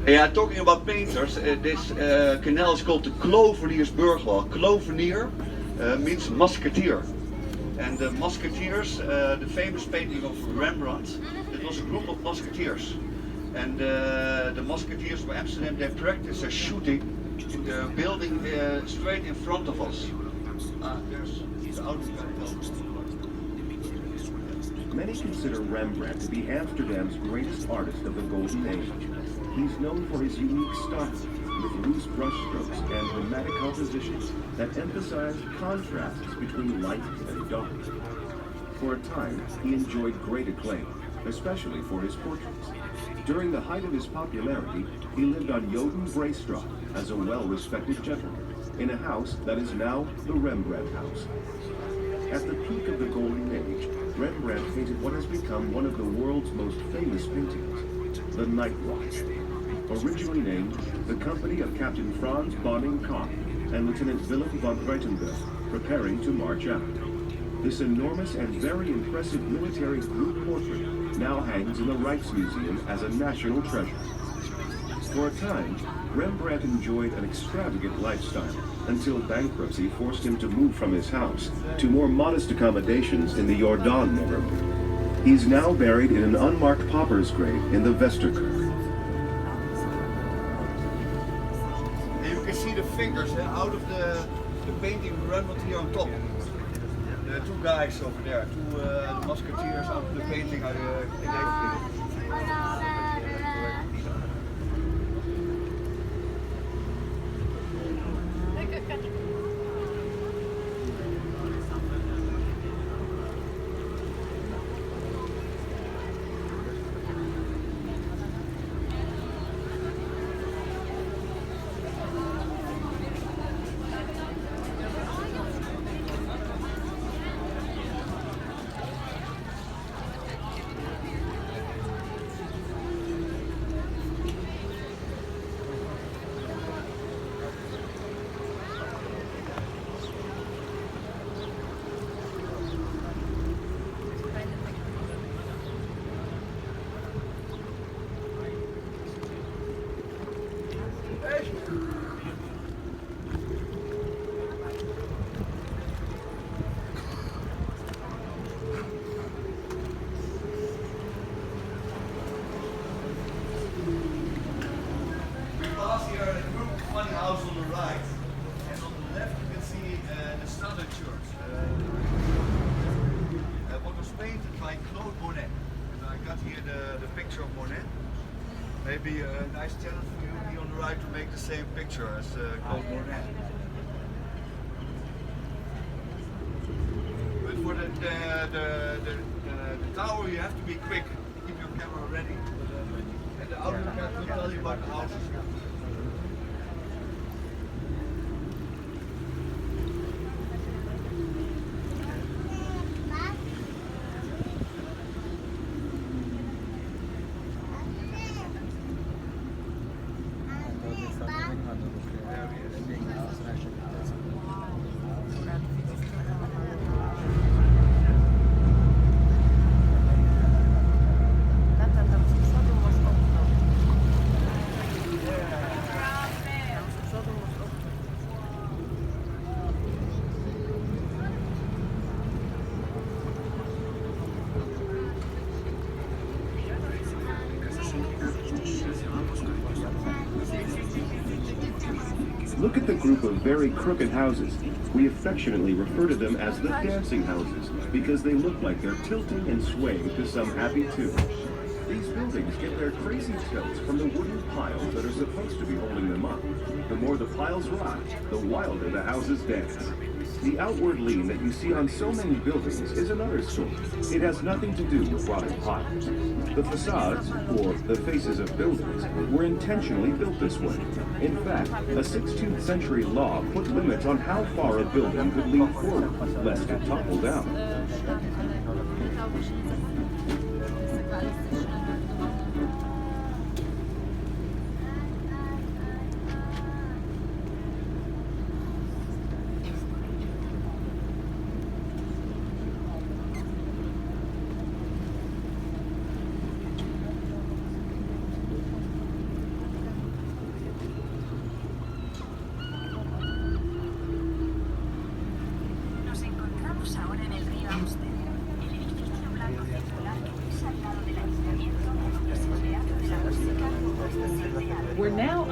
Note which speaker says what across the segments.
Speaker 1: Yeah, talking about painters, this canal is called the Cloveniersburgwal. Clovenier means musketeer. And the musketeers, the famous painting of Rembrandt, it was a group of musketeers. And the musketeers of Amsterdam, they practice their shooting in the building straight in front of us. There's the outer.
Speaker 2: Many consider Rembrandt to be Amsterdam's greatest artist of the Golden Age. He's known for his unique style, with loose brushstrokes and dramatic compositions that emphasize contrasts between light and dark. For a time, he enjoyed great acclaim, especially for his portraits. During the height of his popularity, he lived on Joden Breestraat as a well-respected gentleman, in a house that is now the Rembrandt House. At the peak of the Golden Age, Rembrandt painted what has become one of the world's most famous paintings, the Night Watch. Originally named the Company of Captain Franz Bonning-Koch and Lieutenant Willem von Breitenberg, preparing to march out. This enormous and very impressive military group portrait now hangs in the Rijksmuseum as a national treasure. For a time, Rembrandt enjoyed an extravagant lifestyle until bankruptcy forced him to move from his house to more modest accommodations in the Jordaan neighborhood. He's now buried in an unmarked pauper's grave in the Westerkerk.
Speaker 1: You can see the fingers out of the painting Rembrandt here on top. The two guys over there, the musketeers out of the painting are house on the right, and on the left you can see the Standard Church. What was painted by Claude Monet. And I got here the picture of Monet. Maybe a nice challenge for you here on the right to make the same picture as Claude Monet. But for the tower you have to be quick. Keep your camera ready. And the outer camera will tell you about the houses here.
Speaker 2: Look at the group of very crooked houses. We affectionately refer to them as the dancing houses because they look like they're tilting and swaying to some happy tune. These buildings get their crazy tilts from the wooden piles that are supposed to be holding them up. The more the piles rock, the wilder the houses dance. The outward lean that you see on so many buildings is another story. It has nothing to do with rotting piles. The facades, or the faces of buildings, were intentionally built this way. In fact, a 16th century law put limits on how far a building could lean forward, lest it topple down.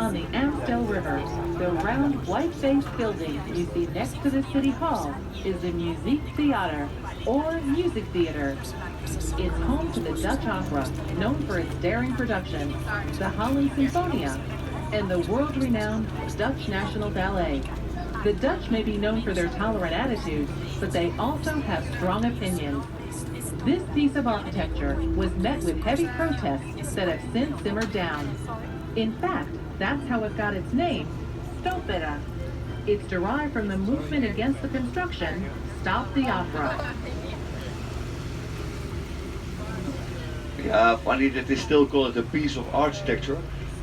Speaker 3: on the Amstel River, the round white-faced building you see next to the City Hall is the Muziek Theater, or Music Theater. It's home to the Dutch opera, known for its daring production, the Holland Sinfonia, and the world-renowned Dutch National Ballet. The Dutch may be known for their tolerant attitudes, but they also have strong opinions. This piece of architecture was met with heavy protests that have since simmered down. In fact, that's how it got its name, Stopera. It's derived from the movement against the construction, Stop the Opera.
Speaker 1: Yeah, funny that they still call it a piece of architecture.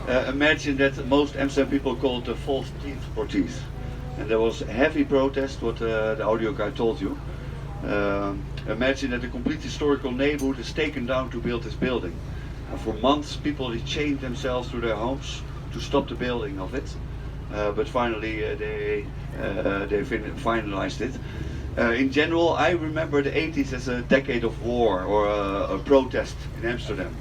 Speaker 1: Imagine that most Amsterdam people call it a false teeth for teeth. And there was heavy protest, what the audio guy told you. Imagine that a complete historical neighborhood is taken down to build this building. And for months people chained themselves to their homes to stop the building of it. But finally they finalized it. In general, I remember the 80s as a decade of war or a protest in Amsterdam.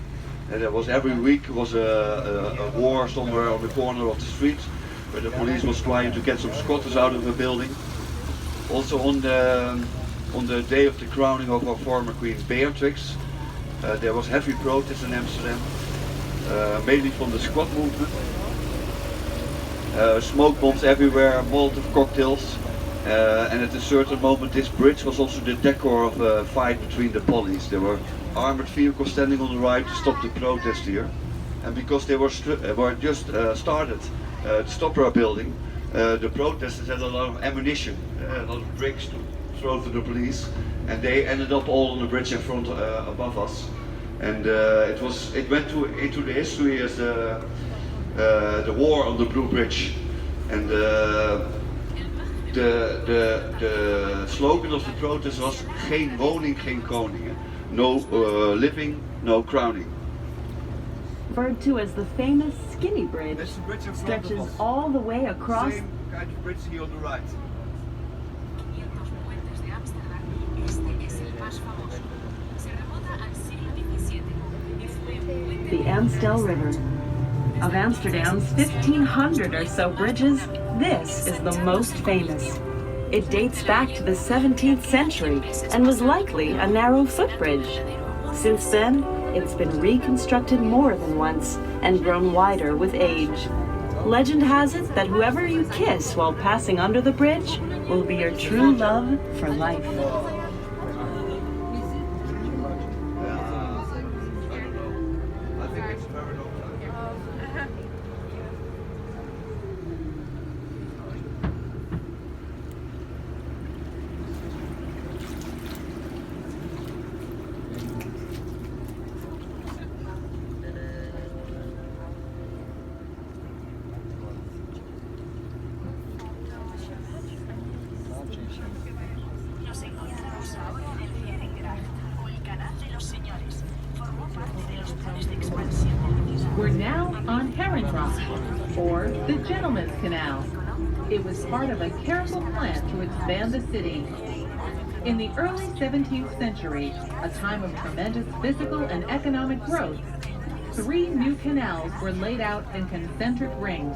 Speaker 1: And there was every week was a war somewhere on the corner of the street where the police was trying to get some squatters out of the building. Also on the day of the crowning of our former Queen Beatrix, there was heavy protest in Amsterdam, mainly from the squat movement. Smoke bombs everywhere, Molotov cocktails, and at a certain moment this bridge was also the decor of a fight between the police. There were armored vehicles standing on the right to stop the protest here, and because they were just started to stop our building, the protesters had a lot of ammunition, a lot of bricks to throw to the police, and they ended up all on the bridge in front above us, and it went into the history as the war on the Blue Bridge, and the slogan of the protest was geen woning, geen koning. No living, no crowning.
Speaker 4: Referred to as the famous Skinny Bridge, stretches all the way across.
Speaker 1: Same kind of bridge here on the right.
Speaker 4: The Amstel River. Of Amsterdam's 1,500 or so bridges, this is the most famous. It dates back to the 17th century and was likely a narrow footbridge. Since then, it's been reconstructed more than once and grown wider with age. Legend has it that whoever you kiss while passing under the bridge will be your true love for life.
Speaker 3: We're now on Herrengracht, or the Gentleman's Canal. It was part of a careful plan to expand the city. In the early 17th century, a time of tremendous physical and economic growth, 3 new canals were laid out in concentric rings.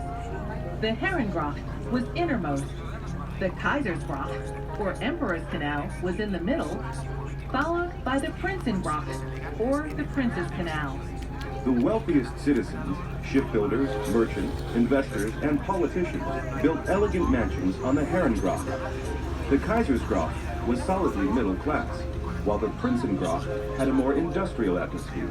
Speaker 3: The Herrengracht was innermost. The Keizersgracht, or Emperor's Canal, was in the middle, followed by the Prinsengracht, or the Prince's Canal.
Speaker 2: The wealthiest citizens, shipbuilders, merchants, investors, and politicians built elegant mansions on the Herrengracht. The Keizersgracht was solidly middle class, while the Prinsengracht had a more industrial atmosphere.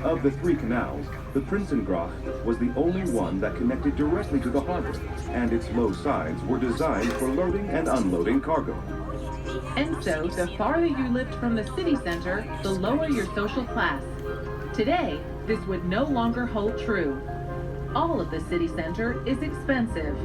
Speaker 2: Of the 3 canals, the Prinsengracht was the only one that connected directly to the harbor, and its low sides were designed for loading and unloading cargo.
Speaker 3: And so, the farther you lived from the city center, the lower your social class. Today, this would no longer hold true. All of the city center is expensive.